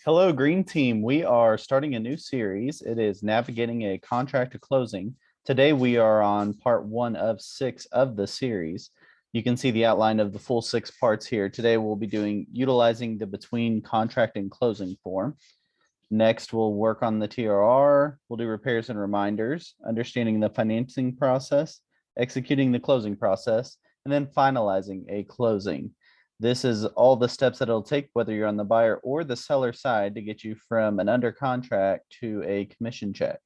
Hello, Green Team. We are starting a new series. It is Navigating a Contract to Closing. Today, we are on part 1 of 6 of the series. You can see the outline of the full 6 parts here. Today, we'll be utilizing the between contract and closing form. Next, we'll work on the TRR. We'll do repairs and reminders, understanding the financing process, executing the closing process, and then finalizing a closing. This is all the steps that it'll take, whether you're on the buyer or the seller side, to get you from an under contract to a commission check.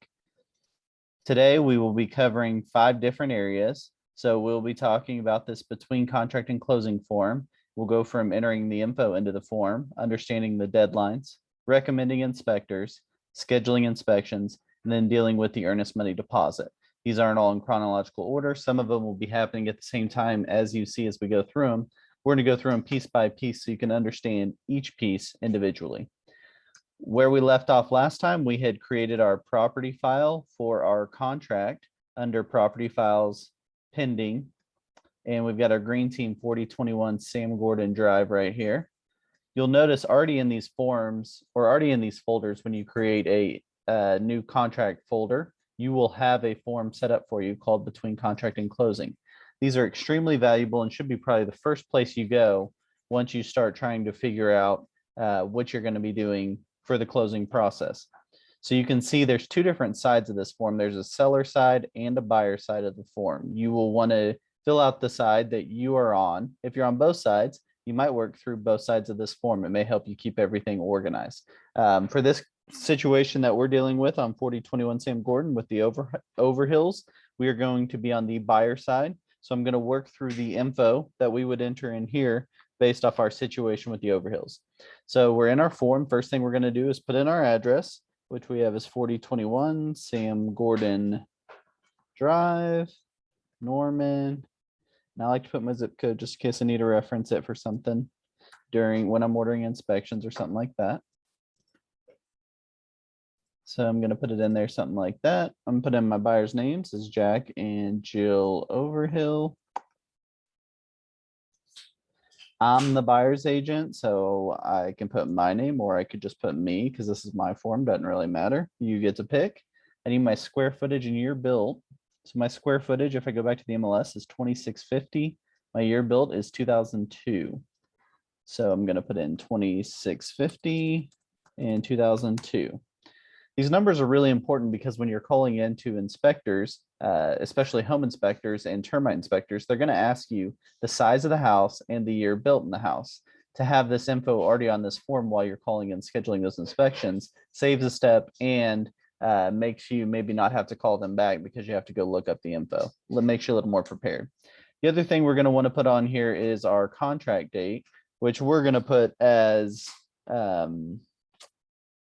Today, we will be covering 5 different areas. So we'll be talking about this between contract and closing form. We'll go from entering the info into the form, understanding the deadlines, recommending inspectors, scheduling inspections, and then dealing with the earnest money deposit. These aren't all in chronological order. Some of them will be happening at the same time as you see as we go through them. We're going to go through them piece by piece so you can understand each piece individually. Where we left off last time, we had created our property file for our contract under property files pending. And we've got our Green Team 4021 Sam Gordon Drive right here. You'll notice already in these forms or already in these folders, when you create a new contract folder, you will have a form set up for you called Between Contract and Closing. These are extremely valuable and should be probably the first place you go once you start trying to figure out what you're going to be doing for the closing process. So you can see there's 2 different sides of this form. There's a seller side and a buyer side of the form. You will want to fill out the side that you are on. If you're on both sides, you might work through both sides of this form. It may help you keep everything organized. For this situation that we're dealing with on 4021 Sam Gordon with the overhills, we are going to be on the buyer side. So I'm going to work through the info that we would enter in here based off our situation with the overhills. So we're in our form. First thing we're going to do is put in our address, which we have is 4021 Sam Gordon Drive, Norman. And I like to put my zip code just in case I need to reference it for something during when I'm ordering inspections or something like that. So I'm going to put it in there, something like that. I'm going to put in my buyer's names as Jack and Jill Overhill. I'm the buyer's agent, so I can put my name or I could just put me because this is my form, doesn't really matter. You get to pick. I need my square footage and year built. So my square footage, if I go back to the MLS, is 2650. My year built is 2002. So I'm going to put in 2650 and 2002. These numbers are really important because when you're calling into inspectors, especially home inspectors and termite inspectors, they're going to ask you the size of the house and the year built in the house. To have this info already on this form while you're calling and scheduling those inspections saves a step and makes you maybe not have to call them back because you have to go look up the info. It makes you a little more prepared. The other thing we're going to want to put on here is our contract date, which we're going to put as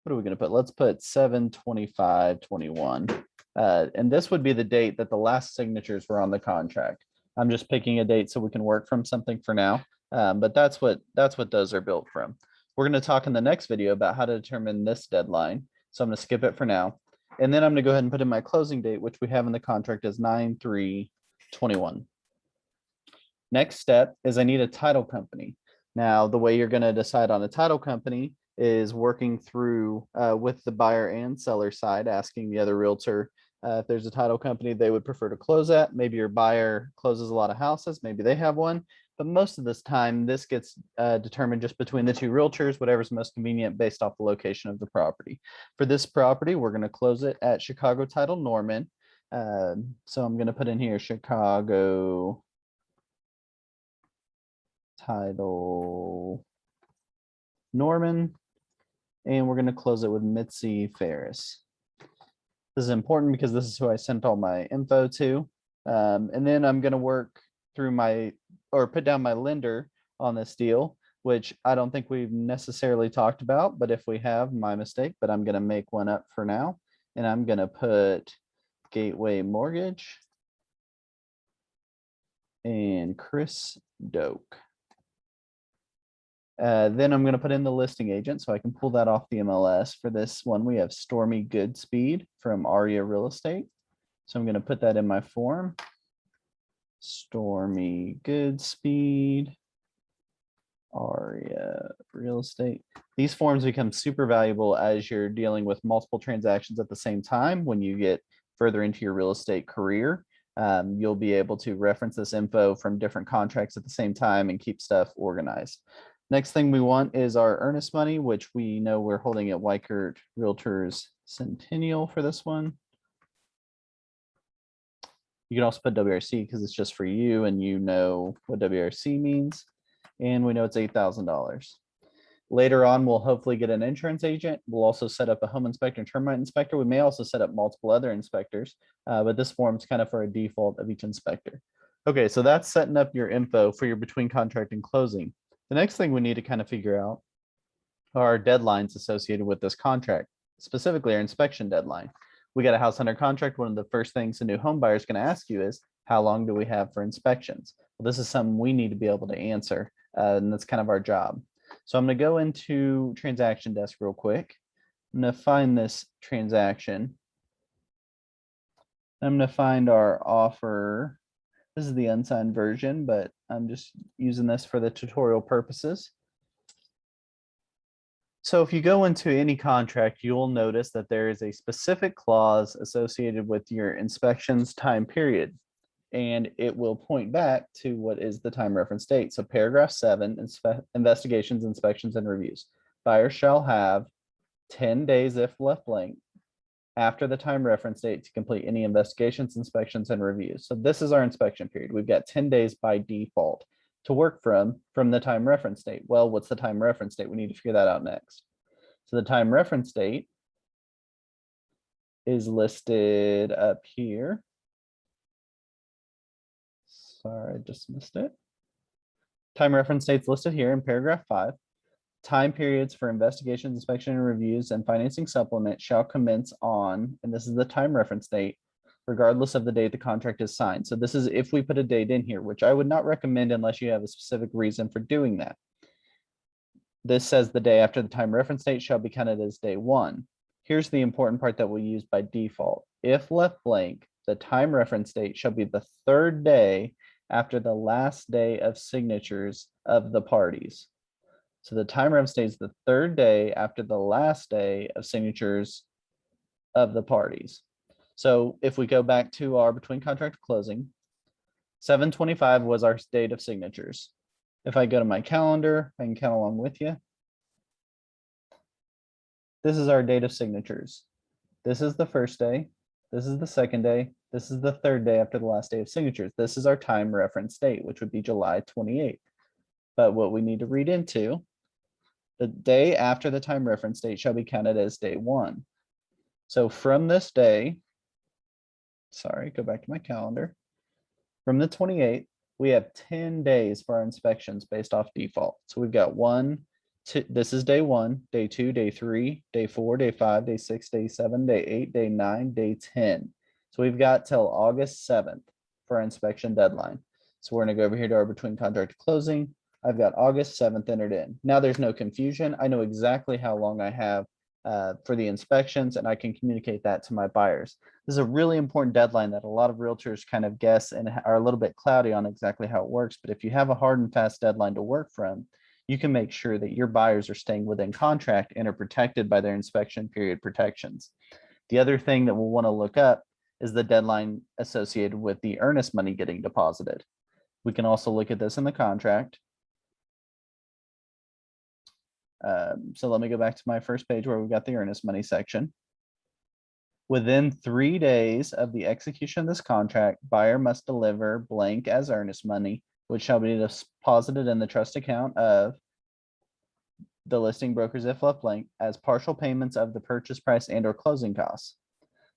what are we going to put? Let's put 7/25/21. And this would be the date that the last signatures were on the contract. I'm just picking a date so we can work from something for now. But that's what those are built from. We're going to talk in the next video about how to determine this deadline. So I'm going to skip it for now. And then I'm going to go ahead and put in my closing date, which we have in the contract as 9/3/21. Next step is I need a title company. Now, the way you're going to decide on a title company is working through with the buyer and seller side, asking the other realtor if there's a title company they would prefer to close at. Maybe your buyer closes a lot of houses, maybe they have one, but most of this time this gets determined just between the 2 realtors, whatever's most convenient based off the location of the property. For this property, we're going to close it at Chicago Title Norman. So I'm going to put in here Chicago Title Norman. And we're going to close it with Mitzi Ferris. This is important because this is who I sent all my info to. And then I'm going to work through put down my lender on this deal, which I don't think we've necessarily talked about, but if we have, my mistake, but I'm going to make one up for now. And I'm going to put Gateway Mortgage and Chris Doak. Then I'm going to put in the listing agent so I can pull that off the MLS. For this one, we have Stormy Goodspeed from Aria Real Estate. So I'm going to put that in my form. Stormy Goodspeed, Aria Real Estate. These forms become super valuable as you're dealing with multiple transactions at the same time. When you get further into your real estate career, you'll be able to reference this info from different contracts at the same time and keep stuff organized. Next thing we want is our earnest money, which we know we're holding at Weichert Realtors Centennial for this one. You can also put WRC because it's just for you and you know what WRC means. And we know it's $8,000. Later on, we'll hopefully get an insurance agent. We'll also set up a home inspector and termite inspector. We may also set up multiple other inspectors, but this form is kind of for a default of each inspector. Okay, so that's setting up your info for your between contract and closing. The next thing we need to kind of figure out are deadlines associated with this contract, specifically our inspection deadline. We got a house under contract. One of the first things a new home buyer is going to ask you is, how long do we have for inspections? Well, this is something we need to be able to answer, and that's kind of our job. So I'm going to go into transaction desk real quick. I'm going to find this transaction. I'm going to find our offer. This is the unsigned version, but I'm just using this for the tutorial purposes. So if you go into any contract, you'll notice that there is a specific clause associated with your inspections time period, and it will point back to what is the time reference date. So paragraph 7, investigations, inspections, and reviews. Buyer shall have 10 days if left blank after the time reference date to complete any investigations, inspections, and reviews. So this is our inspection period. We've got 10 days by default to work from the time reference date. Well, what's the time reference date? We need to figure that out next. So the time reference date is listed up here. Sorry, I just missed it. Time reference dates listed here in paragraph 5. Time periods for investigations, inspection, and reviews and financing supplement shall commence on, and this is the time reference date, regardless of the date the contract is signed. So this is if we put a date in here, which I would not recommend unless you have a specific reason for doing that. This says the day after the time reference date shall be counted as day 1. Here's the important part that we use by default. If left blank, the time reference date shall be the 3rd day after the last day of signatures of the parties. So the time reference date is the 3rd day after the last day of signatures of the parties. So if we go back to our between contract closing, 7/25 was our date of signatures. If I go to my calendar, I can count along with you. This is our date of signatures. This is the 1st day. This is the 2nd day. This is the 3rd day after the last day of signatures. This is our time reference date, which would be July 28th. But what we need to read into, the day after the time reference date shall be counted as day 1. So from this day, sorry, go back to my calendar. From the 28th, we have 10 days for our inspections based off default. So we've got 1, 2, this is day 1, day 2, day 3, day 4, day 5, day 6, day 7, day 8, day 9, day 10. So we've got till August 7th for our inspection deadline. So we're going to go over here to our between contract closing. I've got August 7th entered in. Now there's no confusion. I know exactly how long I have for the inspections, and I can communicate that to my buyers. This is a really important deadline that a lot of realtors kind of guess and are a little bit cloudy on exactly how it works. But if you have a hard and fast deadline to work from, you can make sure that your buyers are staying within contract and are protected by their inspection period protections. The other thing that we'll want to look up is the deadline associated with the earnest money getting deposited. We can also look at this in the contract. So let me go back to my first page where we've got the earnest money section. Within 3 days of the execution of this contract, buyer must deliver blank as earnest money, which shall be deposited in the trust account of the listing brokers if left blank as partial payments of the purchase price and or closing costs.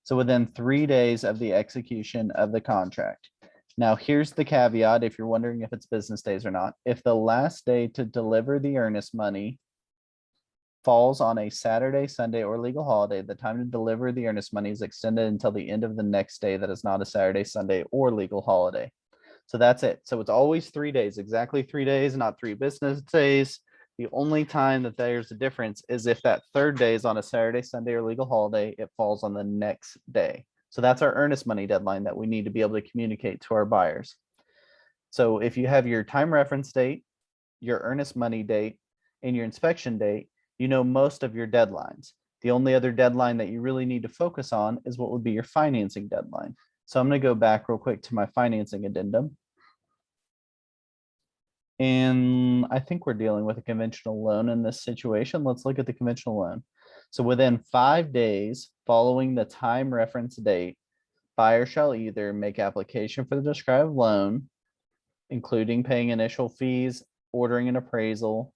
So within 3 days of the execution of the contract. Now here's the caveat if you're wondering if it's business days or not. If the last day to deliver the earnest money falls on a Saturday, Sunday, or legal holiday, the time to deliver the earnest money is extended until the end of the next day that is not a Saturday, Sunday, or legal holiday. So that's it. So it's always 3 days, exactly 3 days, not 3 business days. The only time that there's a difference is if that 3rd day is on a Saturday, Sunday, or legal holiday, it falls on the next day. So that's our earnest money deadline that we need to be able to communicate to our buyers. So if you have your time reference date, your earnest money date, and your inspection date, You know most of your deadlines. The only other deadline that you really need to focus on is what would be your financing deadline. So I'm going to go back real quick to my financing addendum. And I think we're dealing with a conventional loan in this situation. Let's look at the conventional loan. So within 5 days following the time reference date, buyer shall either make application for the described loan, including paying initial fees, ordering an appraisal,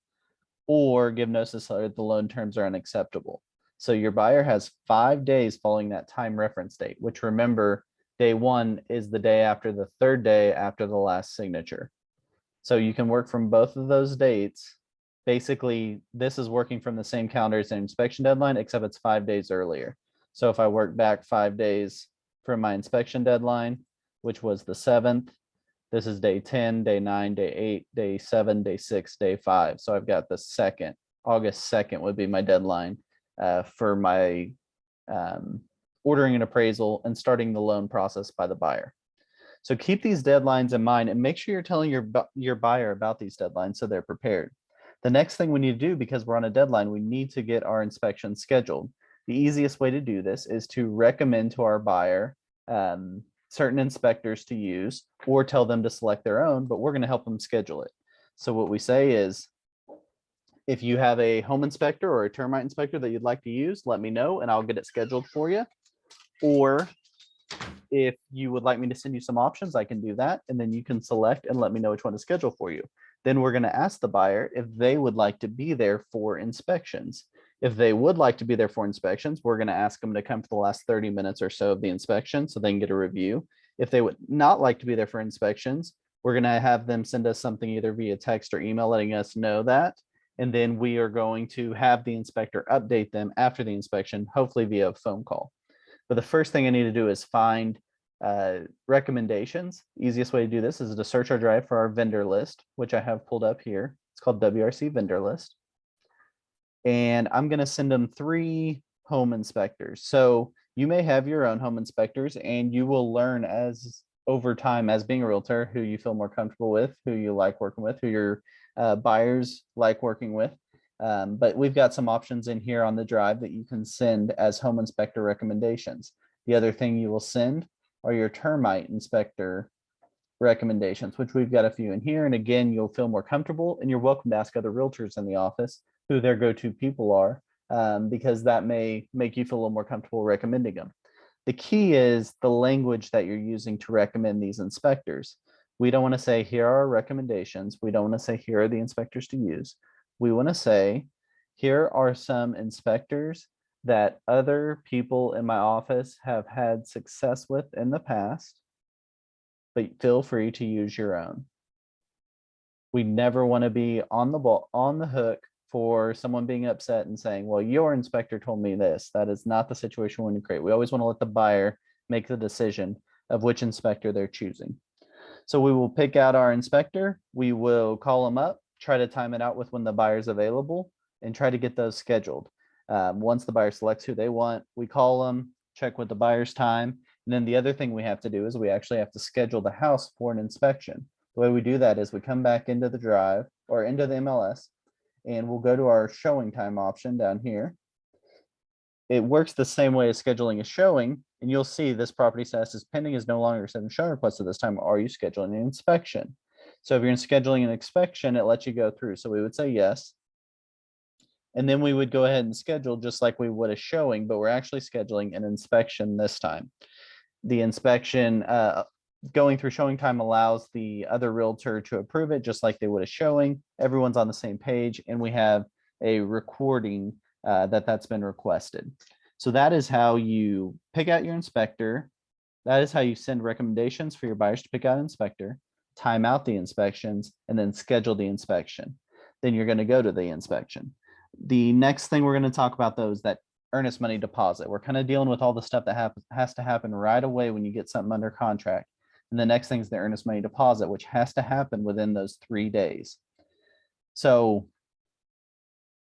or give notice that the loan terms are unacceptable. So your buyer has 5 days following that time reference date, which, remember, day one is the day after the third day after the last signature. So you can work from both of those dates. Basically, this is working from the same calendar as an inspection deadline, except it's 5 days earlier. So if I work back 5 days from my inspection deadline, which was the 7th, this is day 10, day 9, day 8, day 7, day 6, day 5. So I've got the 2nd, August 2nd would be my deadline for my ordering an appraisal and starting the loan process by the buyer. So keep these deadlines in mind and make sure you're telling your buyer about these deadlines so they're prepared. The next thing we need to do, because we're on a deadline, we need to get our inspection scheduled. The easiest way to do this is to recommend to our buyer certain inspectors to use, or tell them to select their own, but we're going to help them schedule it. So what we say is, if you have a home inspector or a termite inspector that you'd like to use, let me know and I'll get it scheduled for you. Or if you would like me to send you some options, I can do that. And then you can select and let me know which one to schedule for you. Then we're going to ask the buyer if they would like to be there for inspections. If they would like to be there for inspections, we're going to ask them to come for the last 30 minutes or so of the inspection so they can get a review. If they would not like to be there for inspections, we're going to have them send us something either via text or email letting us know that. And then we are going to have the inspector update them after the inspection, hopefully via a phone call. But the first thing I need to do is find recommendations. Easiest way to do this is to search our drive for our vendor list, which I have pulled up here. It's called WRC vendor list. And I'm going to send them 3 home inspectors. So you may have your own home inspectors and you will learn as over time as being a realtor who you feel more comfortable with, who you like working with, who your buyers like working with. But we've got some options in here on the drive that you can send as home inspector recommendations. The other thing you will send are your termite inspector recommendations, which we've got a few in here. And again, you'll feel more comfortable and you're welcome to ask other realtors in the office who their go-to people are, because that may make you feel a little more comfortable recommending them. The key is the language that you're using to recommend these inspectors. We don't want to say, here are our recommendations. We don't want to say, here are the inspectors to use. We want to say, here are some inspectors that other people in my office have had success with in the past, but feel free to use your own. We never want to be on the hook for someone being upset and saying, well, your inspector told me this. That is not the situation we want to create. We always want to let the buyer make the decision of which inspector they're choosing. So we will pick out our inspector. We will call them up, try to time it out with when the buyer's available, and try to get those scheduled. Once the buyer selects who they want, we call them, check with the buyer's time. And then the other thing we have to do is we actually have to schedule the house for an inspection. The way we do that is we come back into the drive or into the MLS, and we'll go to our showing time option down here. It works the same way as scheduling a showing, and you'll see this property status is pending is no longer accepting showing request at this time. Are you scheduling an inspection? So if you're scheduling an inspection, it lets you go through. So we would say yes. And then we would go ahead and schedule just like we would a showing, but we're actually scheduling an inspection this time. The inspection going through showing time allows the other realtor to approve it just like they would a showing. Everyone's on the same page, and we have a recording that's been requested. So that is how you pick out your inspector. That is how you send recommendations for your buyers to pick out an inspector, time out the inspections, and then schedule the inspection. Then you're going to go to the inspection. The next thing we're going to talk about, though, is that earnest money deposit. We're kind of dealing with all the stuff that has to happen right away when you get something under contract. And the next thing is the earnest money deposit, which has to happen within those 3 days. So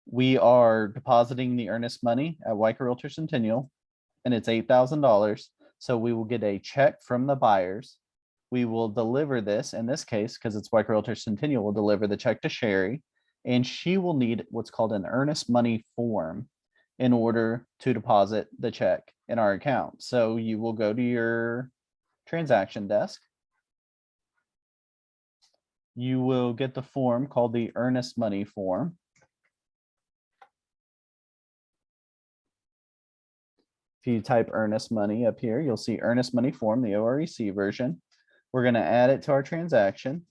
we are depositing the earnest money at Weicker Realtor Centennial, and it's $8,000. So we will get a check from the buyers. We will deliver this, in this case, because it's Weicker Realtor Centennial, we'll deliver the check to Sherry. and she will need what's called an earnest money form in order to deposit the check in our account. So you will go to your transaction desk. You will get the form called the earnest money form. If you type earnest money up here, you'll see earnest money form, the OREC version. We're going to add it to our transaction.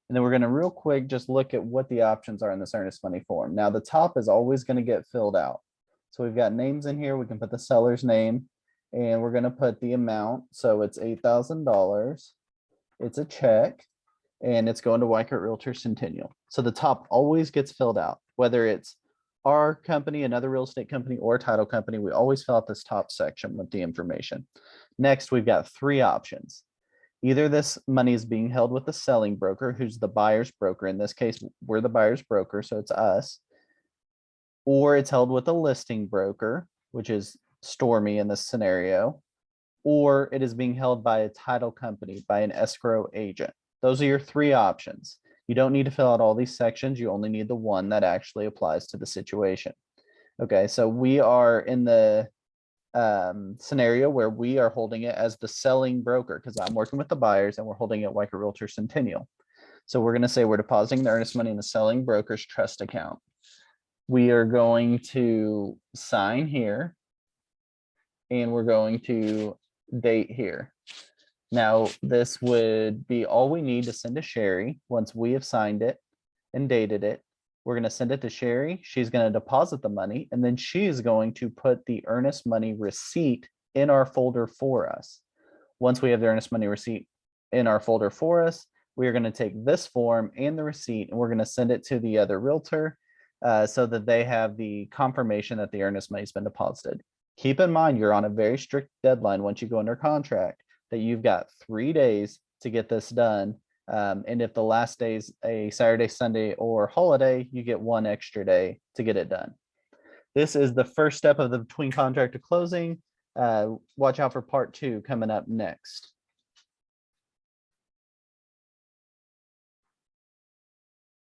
And then we're going to real quick just look at what the options are in this earnest money form. Now the top is always going to get filled out. So we've got names in here. We can put the seller's name and we're going to put the amount. So it's $8,000. It's a check and it's going to Weichert Realtor Centennial. So the top always gets filled out, whether it's our company, another real estate company, or a title company. We always fill out this top section with the information. Next, we've got three options. Either this money is being held with the selling broker, who's the buyer's broker. In this case, we're the buyer's broker, so it's us. Or it's held with a listing broker, which is Stormy in this scenario. Or it is being held by a title company, by an escrow agent. Those are your three options. You don't need to fill out all these sections. You only need the one that actually applies to the situation. Okay, so we are in the scenario where we are holding it as the selling broker because I'm working with the buyers and we're holding it Weichert Realtor Centennial. So we're going to say we're depositing the earnest money in the selling broker's trust account. We are going to sign here and we're going to date here. Now, this would be all we need to send to Sherry. Once we have signed it and dated it, we're going to send it to Sherry. She's going to deposit the money, and then she is going to put the earnest money receipt in our folder for us. Once we have the earnest money receipt in our folder for us, we are going to take this form and the receipt, and we're going to send it to the other realtor so that they have the confirmation that the earnest money has been deposited. Keep in mind, you're on a very strict deadline once you go under contract, that you've got 3 days to get this done. And if the last day is a Saturday, Sunday, or holiday, you get 1 extra day to get it done. This is the first step of the between contract to closing. Watch out for part 2 coming up next.